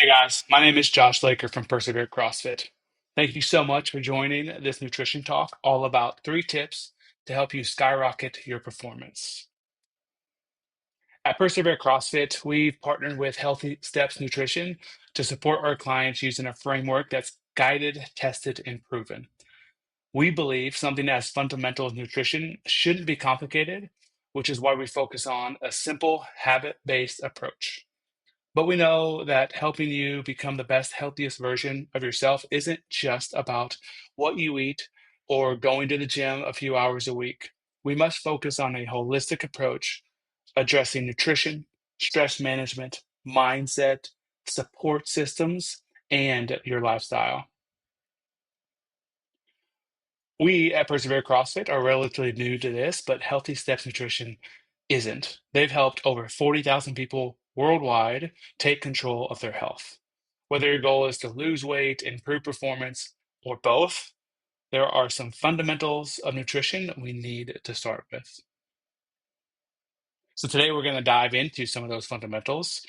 Hey guys, my name is Josh Laker from Persevere CrossFit. Thank you so much for joining this nutrition talk all about 3 tips to help you skyrocket your performance. At Persevere CrossFit, we've partnered with Healthy Steps Nutrition to support our clients using a framework that's guided, tested, and proven. We believe something as fundamental as nutrition shouldn't be complicated, which is why we focus on a simple, habit-based approach. But we know that helping you become the best, healthiest version of yourself isn't just about what you eat or going to the gym a few hours a week. We must focus on a holistic approach addressing nutrition, stress management, mindset, support systems, and your lifestyle. We at Persevere CrossFit are relatively new to this, but Healthy Steps Nutrition isn't. They've helped over 40,000 people worldwide take control of their health. Whether your goal is to lose weight, improve performance, or both, there are some fundamentals of nutrition we need to start with. So today we're going to dive into some of those fundamentals.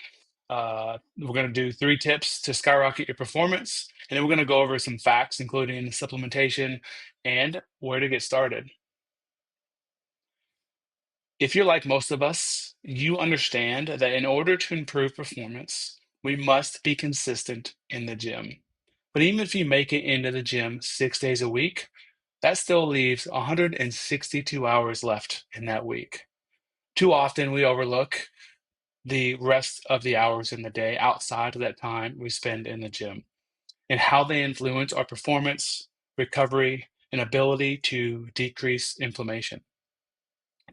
We're going to do 3 tips to skyrocket your performance, and then we're going to go over some facts, including supplementation and where to get started. If you're like most of us, you understand that in order to improve performance, we must be consistent in the gym. But even if you make it into the gym 6 days a week, that still leaves 162 hours left in that week. Too often we overlook the rest of the hours in the day outside of that time we spend in the gym and how they influence our performance, recovery, and ability to decrease inflammation.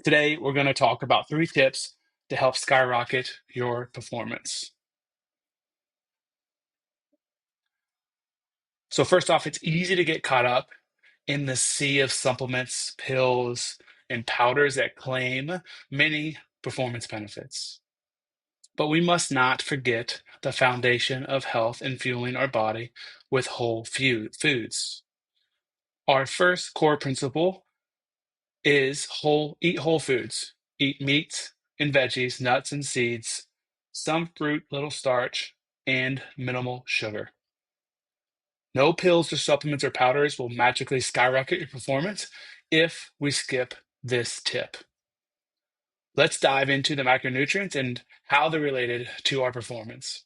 Today, we're going to talk about 3 tips to help skyrocket your performance. So, first off, it's easy to get caught up in the sea of supplements, pills, and powders that claim many performance benefits. But we must not forget the foundation of health and fueling our body with whole foods. Our first core principle is eat whole foods. Eat meats and veggies, nuts and seeds, some fruit, little starch, and minimal sugar. No pills or supplements or powders will magically skyrocket your performance if we skip this tip. Let's dive into the macronutrients and how they're related to our performance.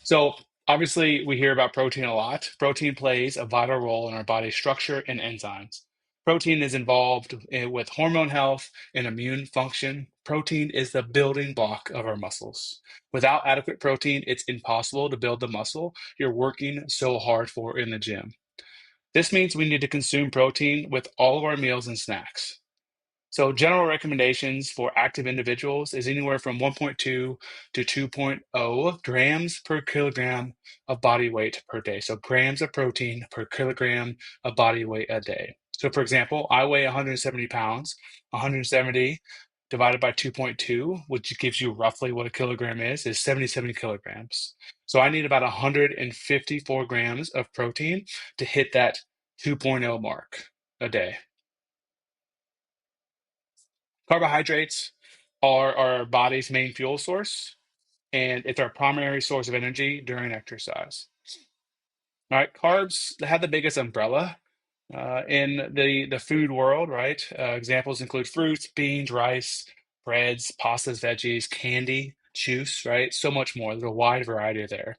So, obviously, we hear about protein a lot. Protein plays a vital role in our body's structure and enzymes. Protein is involved with hormone health and immune function. Protein is the building block of our muscles. Without adequate protein, it's impossible to build the muscle you're working so hard for in the gym. This means we need to consume protein with all of our meals and snacks. So general recommendations for active individuals is anywhere from 1.2 to 2.0 grams per kilogram of body weight per day. So grams of protein per kilogram of body weight a day. So for example, I weigh 170 pounds. 170 divided by 2.2, which gives you roughly what a kilogram is 77 kilograms. So I need about 154 grams of protein to hit that 2.0 mark a day. Carbohydrates are our body's main fuel source, and it's our primary source of energy during exercise. All right, carbs they have the biggest umbrella in the food world, right? Examples include fruits, beans, rice, breads, pastas, veggies, candy, juice, right? So much more. There's a wide variety there.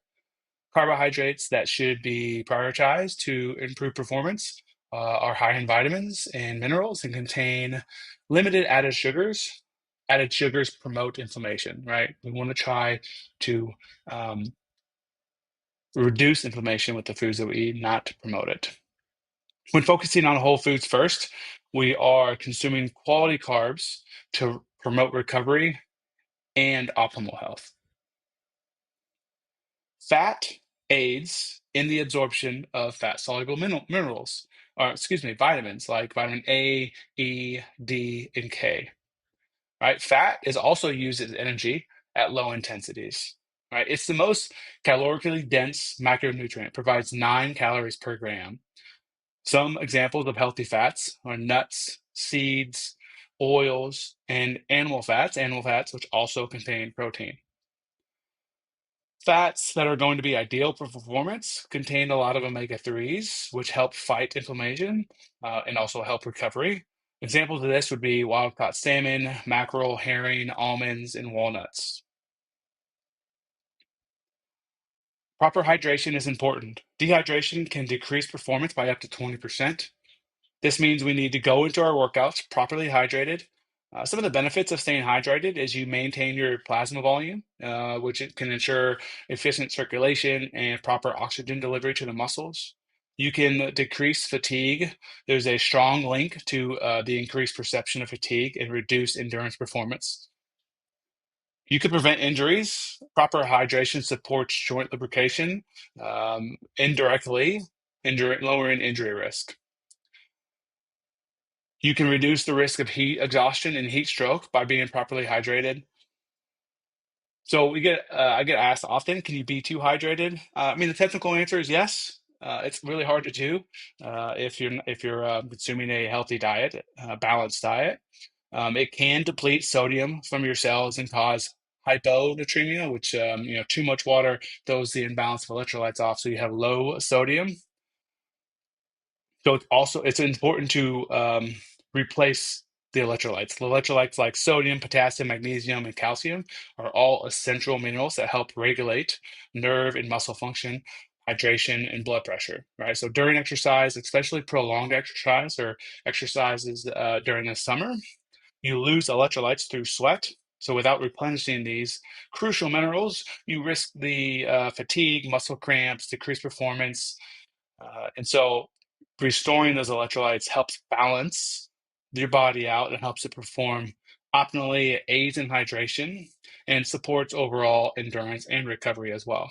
Carbohydrates that should be prioritized to improve performance are high in vitamins and minerals and contain limited added sugars. Added sugars promote inflammation, right? We want to try to um, reduce inflammation with the foods that we eat, not to promote it. When focusing on whole foods first, we are consuming quality carbs to promote recovery and optimal health. Fat aids in the absorption of fat-soluble minerals, or excuse me, vitamins like vitamin A, E, D, and K. Right? Fat is also used as energy at low intensities. Right? It's the most calorically dense macronutrient, provides 9 calories per gram. Some examples of healthy fats are nuts, seeds, oils, and animal fats which also contain protein. Fats that are going to be ideal for performance contain a lot of omega-3s, which help fight inflammation and also help recovery. Examples of this would be wild-caught salmon, mackerel, herring, almonds, and walnuts. Proper hydration is important. Dehydration can decrease performance by up to 20%. This means we need to go into our workouts properly hydrated. Some of the benefits of staying hydrated is you maintain your plasma volume, which it can ensure efficient circulation and proper oxygen delivery to the muscles. You can decrease fatigue. There's a strong link to the increased perception of fatigue and reduced endurance performance. You can prevent injuries. Proper hydration supports joint lubrication, indirectly lowering injury risk. You can reduce the risk of heat exhaustion and heat stroke by being properly hydrated. So I get asked often, can you be too hydrated? I mean, the technical answer is yes. It's really hard to do if you're consuming a healthy diet, balanced diet. It can deplete sodium from your cells and cause hyponatremia, which too much water throws the imbalance of electrolytes off, so you have low sodium. So it's important to replace the electrolytes. The electrolytes like sodium, potassium, magnesium, and calcium are all essential minerals that help regulate nerve and muscle function, hydration, and blood pressure, right? So during exercise, especially prolonged exercise or exercises during the summer, you lose electrolytes through sweat. So without replenishing these crucial minerals, you risk the fatigue, muscle cramps, decreased performance, and so restoring those electrolytes helps balance your body out and helps it perform optimally, it aids in hydration, and supports overall endurance and recovery as well.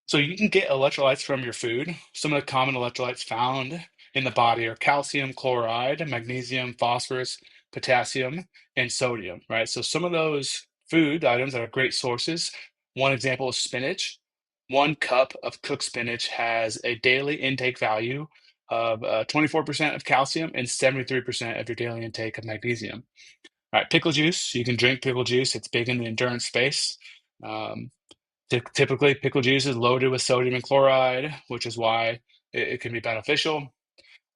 So you can get electrolytes from your food. Some of the common electrolytes found in the body are calcium chloride, magnesium, phosphorus, potassium, and sodium, right? So some of those food items that are great sources. One example is spinach. 1 cup of cooked spinach has a daily intake value of 24% of calcium and 73% of your daily intake of magnesium. All right, pickle juice. You can drink pickle juice. It's big in the endurance space. Um, Typically, pickle juice is loaded with sodium and chloride, which is why it can be beneficial.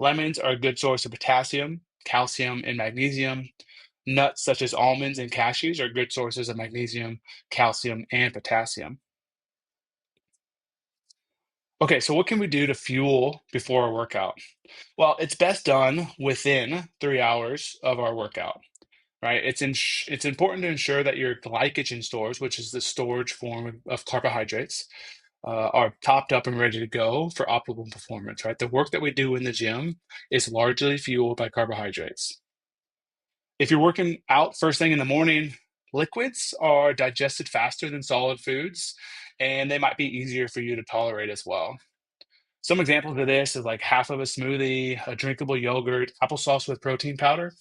Lemons are a good source of potassium, calcium, and magnesium. Nuts such as almonds and cashews are good sources of magnesium, calcium, and potassium. Okay, so what can we do to fuel before a workout? Well, it's best done within 3 hours of our workout, right? It's important to ensure that your glycogen stores, which is the storage form of carbohydrates, are topped up and ready to go for optimal performance, right? The work that we do in the gym is largely fueled by carbohydrates. If you're working out first thing in the morning, liquids are digested faster than solid foods, and they might be easier for you to tolerate as well. Some examples of this is like half of a smoothie, a drinkable yogurt, applesauce with protein powder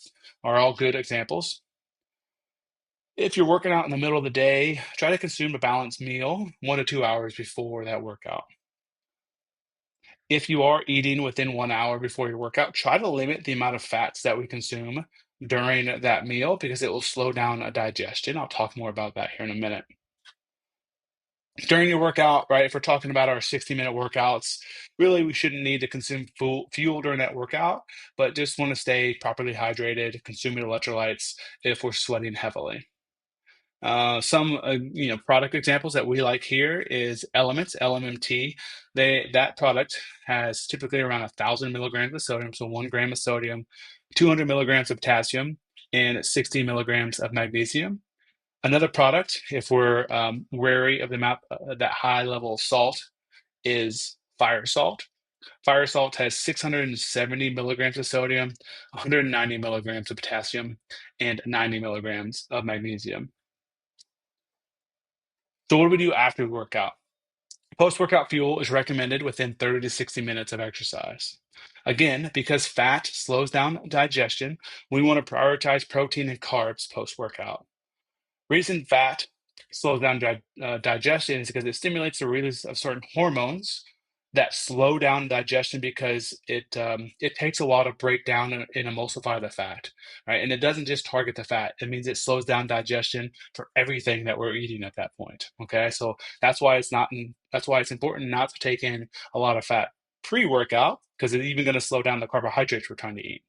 are all good examples. If you're working out in the middle of the day, try to consume a balanced meal 1 to 2 hours before that workout. If you are eating within 1 hour before your workout, try to limit the amount of fats that we consume during that meal because it will slow down a digestion. I'll talk more about that here in a minute. During your workout, right, if we're talking about our 60-minute workouts, really we shouldn't need to consume fuel during that workout, but just want to stay properly hydrated, consuming electrolytes if we're sweating heavily. Some product examples that we like here is Elements, LMMT. That product has typically around 1,000 milligrams of sodium, so 1 gram of sodium, 200 milligrams of potassium, and 60 milligrams of magnesium. Another product, if we're wary of the that high level of salt, is Fire Salt. Fire Salt has 670 milligrams of sodium, 190 milligrams of potassium, and 90 milligrams of magnesium. So what do we do after we work out? Post-workout fuel is recommended within 30 to 60 minutes of exercise. Again, because fat slows down digestion, we want to prioritize protein and carbs post-workout. Reason fat slows down digestion is because it stimulates the release of certain hormones, that slow down digestion because it takes a while to break down and emulsify the fat, right? And it doesn't just target the fat. It means it slows down digestion for everything that we're eating at that point. Okay, so that's why it's important not to take in a lot of fat pre-workout because it's even going to slow down the carbohydrates we're trying to eat.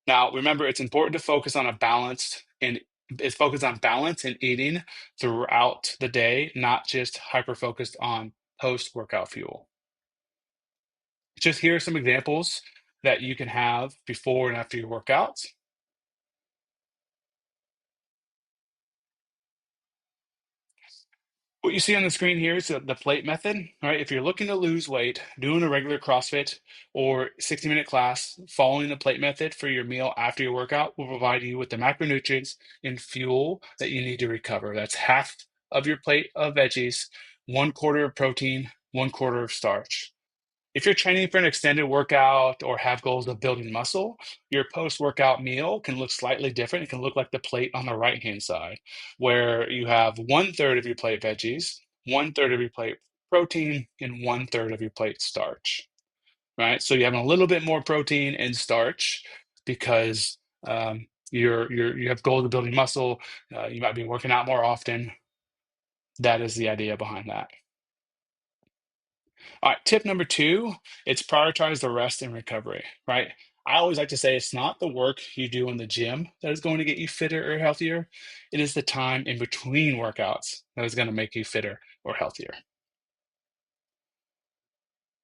Now, remember, it's important to focus on a balanced and it's focused on balance in eating throughout the day, not just hyper focused on post-workout fuel. Just here are some examples that you can have before and after your workouts. What you see on the screen here is the plate method. All right, if you're looking to lose weight, doing a regular CrossFit or 60-minute class, following the plate method for your meal after your workout will provide you with the macronutrients and fuel that you need to recover. That's half of your plate of veggies, 1/4 of protein, 1/4 of starch. If you're training for an extended workout or have goals of building muscle, your post-workout meal can look slightly different. It can look like the plate on the right-hand side, where you have 1/3 of your plate veggies, 1/3 of your plate protein, and 1/3 of your plate starch, right? So you have a little bit more protein and starch because you have goals of building muscle. You might be working out more often. That is the idea behind that. All right, tip number two, it's prioritize the rest and recovery, right? I always like to say it's not the work you do in the gym that is going to get you fitter or healthier. It is the time in between workouts that is going to make you fitter or healthier.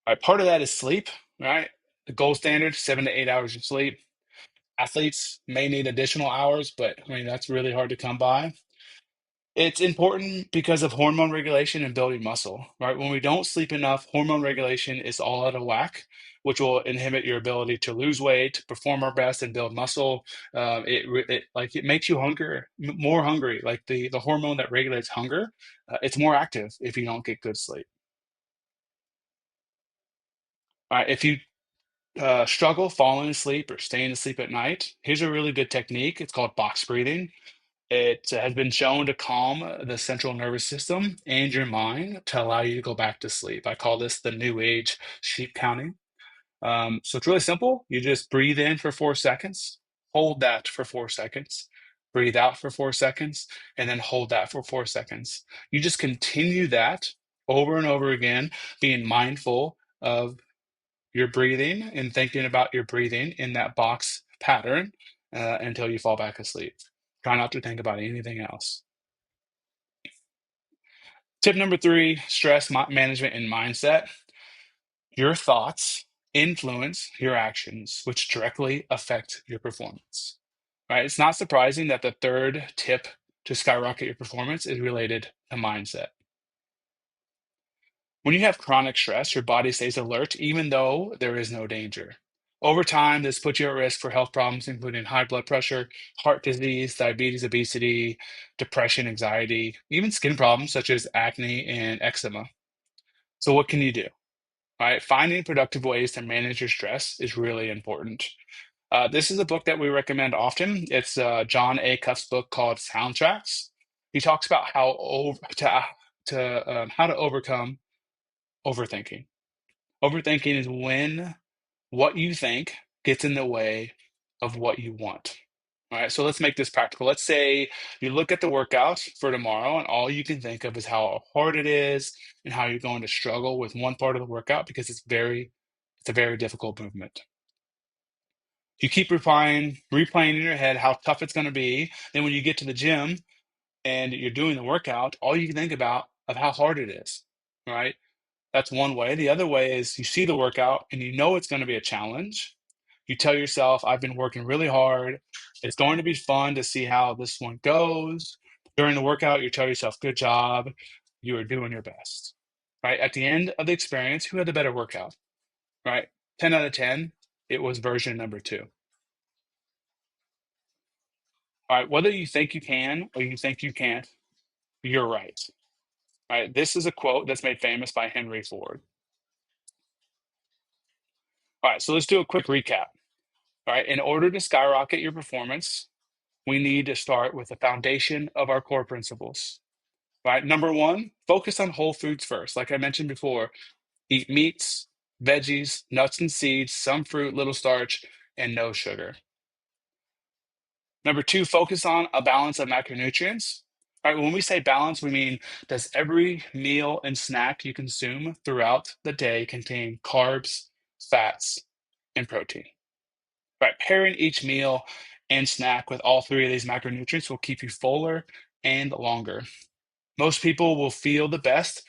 All right, part of that is sleep, right? The gold standard, 7 to 8 hours of sleep. Athletes may need additional hours, but I mean, that's really hard to come by. It's important because of hormone regulation and building muscle, right? When we don't sleep enough, hormone regulation is all out of whack, which will inhibit your ability to lose weight, perform our best, and build muscle. It makes you more hungry. Like the hormone that regulates hunger, it's more active if you don't get good sleep. All right, if you struggle falling asleep or staying asleep at night, here's a really good technique. It's called box breathing. It has been shown to calm the central nervous system and your mind to allow you to go back to sleep. I call this the new age sheep counting. So it's really simple. You just breathe in for 4 seconds, hold that for 4 seconds, breathe out for 4 seconds, and then hold that for 4 seconds. You just continue that over and over again, being mindful of your breathing and thinking about your breathing in that box pattern until you fall back asleep. Try not to think about anything else. Tip number three, management and mindset. Your thoughts influence your actions, which directly affect your performance. Right? It's not surprising that the third tip to skyrocket your performance is related to mindset. When you have chronic stress, your body stays alert even though there is no danger. Over time, this puts you at risk for health problems, including high blood pressure, heart disease, diabetes, obesity, depression, anxiety, even skin problems such as acne and eczema. So, what can you do? Right? Finding productive ways to manage your stress is really important. This is a book that we recommend often. It's John A. Cuff's book called Soundtracks. He talks about how to overcome overthinking. Overthinking is when what you think gets in the way of what you want. All right, so let's make this practical. Let's say you look at the workout for tomorrow, and all you can think of is how hard it is and how you're going to struggle with one part of the workout because it's a very difficult movement. You keep replaying in your head how tough it's going to be. Then when you get to the gym and you're doing the workout, all you can think about of how hard it is, right? That's one way. The other way is you see the workout and you know it's going to be a challenge. You tell yourself, I've been working really hard. It's going to be fun to see how this one goes. During the workout, you tell yourself, good job. You are doing your best. Right? At the end of the experience, who had the better workout? Right? 10 out of 10, it was version number two. All right. Whether you think you can or you think you can't, you're right. All right. This is a quote that's made famous by Henry Ford. All right. So let's do a quick recap. All right. In order to skyrocket your performance, we need to start with the foundation of our core principles. Right. Number one, focus on whole foods first. Like I mentioned before, Eat meats, veggies, nuts and seeds, some fruit, little starch, and no sugar. Number two, focus on a balance of macronutrients. All right, when we say balance, we mean does every meal and snack you consume throughout the day contain carbs, fats, and protein? Right, pairing each meal and snack with all three of these macronutrients will keep you fuller and longer. Most people will feel the best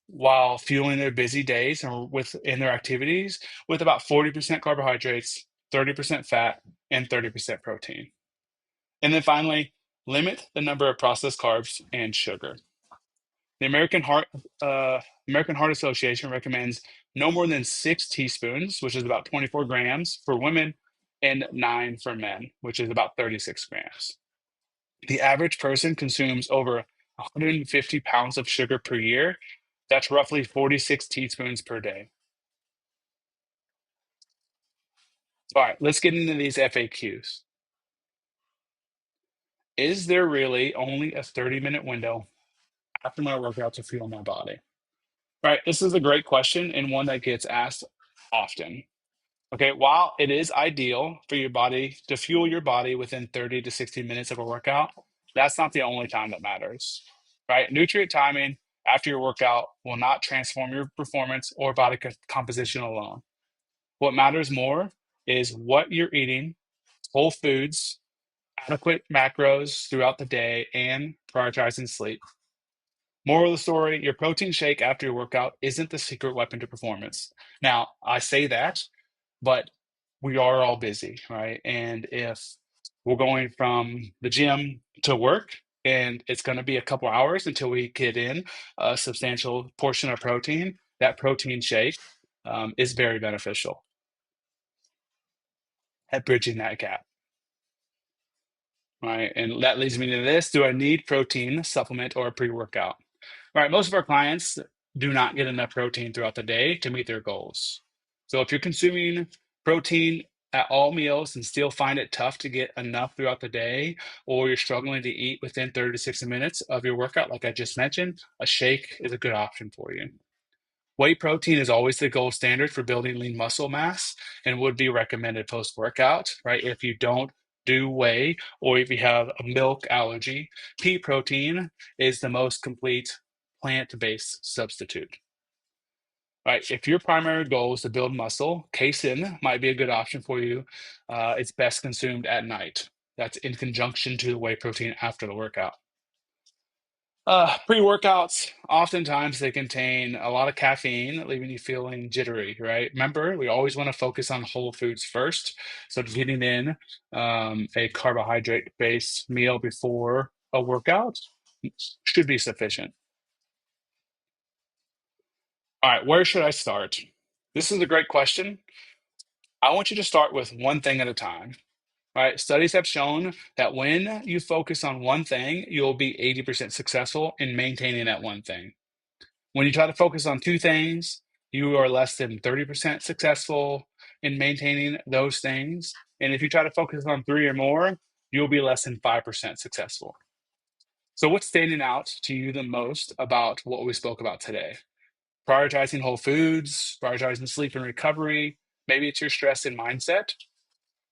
while fueling their busy days or within their activities with about 40% carbohydrates, 30% fat, and 30% protein. And then finally, limit the number of processed carbs and sugar. The American Heart Association recommends no more than 6 teaspoons, which is about 24 grams for women, and 9 for men, which is about 36 grams. The average person consumes over 150 pounds of sugar per year. That's roughly 46 teaspoons per day. All right, let's get into these FAQs. Is there really only a 30-minute window after my workout to fuel my body? All right, this is a great question and one that gets asked often. Okay, while it is ideal for your body to fuel your body within 30 to 60 minutes of a workout, that's not the only time that matters, right? Nutrient timing after your workout will not transform your performance or body composition alone. What matters more is what you're eating, whole foods, adequate macros throughout the day, and prioritizing sleep. Moral of the story, your protein shake after your workout isn't the secret weapon to performance. Now, I say that, but we are all busy, right? And if we're going from the gym to work, and it's going to be a couple hours until we get in a substantial portion of protein, that protein shake is very beneficial at bridging that gap, right? And that leads me to this: do I need protein supplement or a pre-workout? All right, most of our clients do not get enough protein throughout the day to meet their goals. So if you're consuming protein at all meals and still find it tough to get enough throughout the day, or you're struggling to eat within 30 to 60 minutes of your workout, like I just mentioned, a shake is a good option for you. Whey protein is always the gold standard for building lean muscle mass and would be recommended post-workout, right? If you don't do whey or if you have a milk allergy, pea protein is the most complete plant-based substitute. Right, if your primary goal is to build muscle, casein might be a good option for you. It's best consumed at night. That's in conjunction to the whey protein after the workout. Pre-workouts, oftentimes they contain a lot of caffeine, leaving you feeling jittery, right? Remember, we always want to focus on whole foods first. So getting in a carbohydrate-based meal before a workout should be sufficient. All right, where should I start? This is a great question. I want you to start with one thing at a time. Right? Studies have shown that when you focus on one thing, you'll be 80% successful in maintaining that one thing. When you try to focus on two things, you are less than 30% successful in maintaining those things. And if you try to focus on three or more, you'll be less than 5% successful. So, what's standing out to you the most about what we spoke about today? Prioritizing whole foods, prioritizing sleep and recovery. Maybe it's your stress and mindset,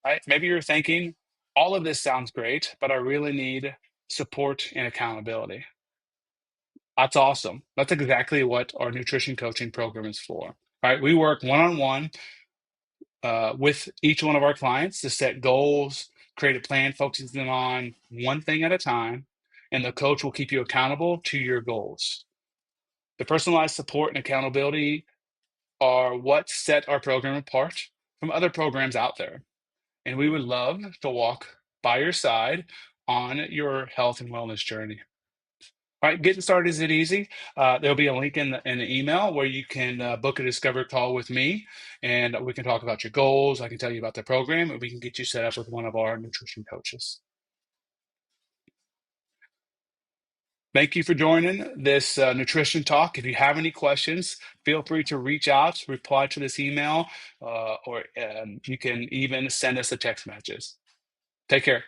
right? Maybe you're thinking, all of this sounds great, but I really need support and accountability. That's awesome. That's exactly what our nutrition coaching program is for, right? We work one-on-one with each one of our clients to set goals, create a plan, focusing on one thing at a time, and the coach will keep you accountable to your goals. The personalized support and accountability are what set our program apart from other programs out there. And we would love to walk by your side on your health and wellness journey. All right, getting started isn't easy. There'll be a link in the email where you can book a discovery call with me, and we can talk about your goals. I can tell you about the program, and we can get you set up with one of our nutrition coaches. Thank you for joining this nutrition talk. If you have any questions, feel free to reach out, reply to this email, or you can even send us a text messages. Take care.